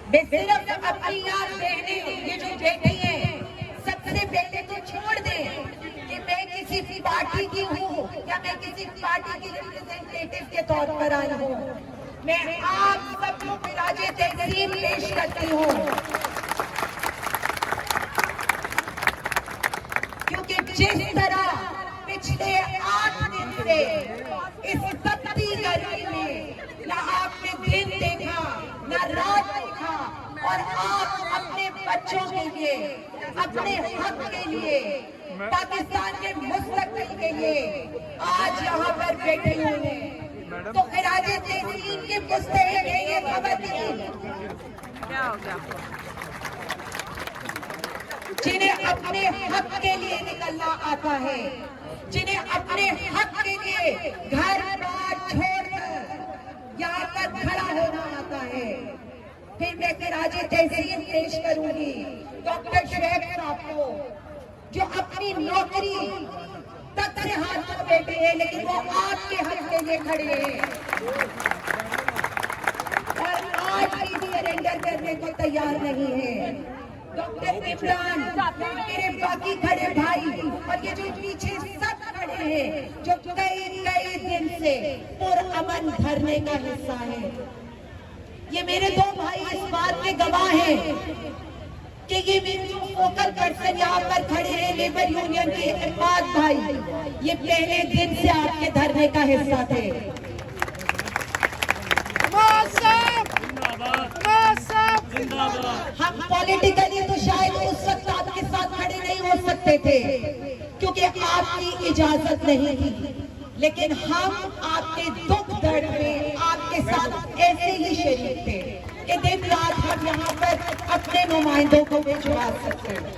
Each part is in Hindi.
मैं सिर्फ अपनी याद देने ये जो बेटी है सबसे पहले तो छोड़ दे कि मैं किसी पार्टी की हूँ या मैं किसी पार्टी की रिप्रेजेंटेटिव के तौर पर आई हूँ। मैं आप सबको खिराजे तहसीन पेश करती हूँ, क्योंकि जिस तरह पिछले 8 दिन से इस तपती गर्मी में न आपने दिन देखा न रात देखा, और आप अपने बच्चों के लिए, अपने हक के लिए, पाकिस्तान के मुस्तकबिल के लिए आज यहाँ पर बैठे हुए हैं। तो खिराजे तहसीन के मुस्तहिक है ये खवातीन, क्या हो गया, जिन्हें अपने हक के लिए निकलना आता है, जिन्हें अपने हक के लिए घर बार छोड़कर यहाँ पर खड़ा होना आता है। फिर मैं खिराजे तहसीन पेश करूंगी डॉक्टर शुएब साहब को, जो अपनी नौकरी तक से हाथ धो बैठे हैं, लेकिन वो आपके हक के लिए खड़े हैं और आज भी सरेंडर करने को तैयार नहीं है। डॉक्टर इमरान, मेरे बाकी खड़े भाई और ये जो पीछे सब खड़े हैं, जो कई दिन से पुरअमन धरने का हिस्सा है, ये मेरे 2 भाई इस बात के गवाह हैं कि ये मेरे जो फोकल पर्सन यहाँ पर खड़े हैं लेबर यूनियन के इरफात भाई, ये पहले दिन से आपके धरने का हिस्सा थे। हम पॉलिटिकली तो शायद उस वक्त आपके साथ खड़े नहीं हो सकते थे क्योंकि आपकी इजाजत नहीं थी, लेकिन हम आपके दुख दर्द में आपके साथ ऐसे ही शरीक थे कि दिन रात हम यहाँ पर अपने नुमाइंदों को भिजवा सकते हैं।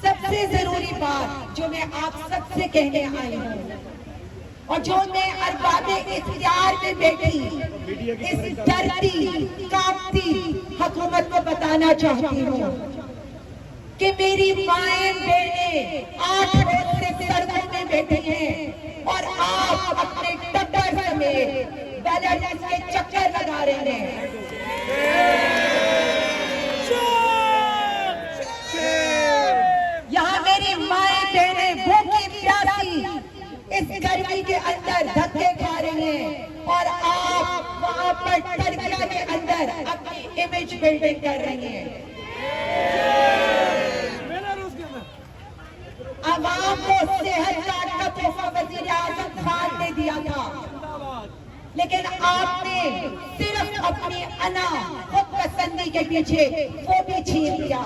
सबसे जरूरी बात जो मैं आप सबसे कहने आई हूँ और जो मैं अरबाबे इख्तियार में बैठी इस डरती कांपती हुकूमत को बताना चाहती हूँ कि मेरी माएं बहनें 8 रोज से सड़कों में बैठी हैं और आप अपने टब्बर समेत बैलेंस के चक्कर लगा रहे हैं। यहाँ मेरी माएं बहनें भूखी प्यासी इस गर्मी के अंदर धक्के खा रहे हैं और आप वहाँ पर टर्किया के अंदर अपनी इमेज बिल्डिंग कर रही हैं। आवाम को सेहत कार्ड का तोहफा वज़ीर आज़म खान ने दिया था, लेकिन आपने सिर्फ अपनी अना खुद पसंदी के पीछे वो भी छीन लिया।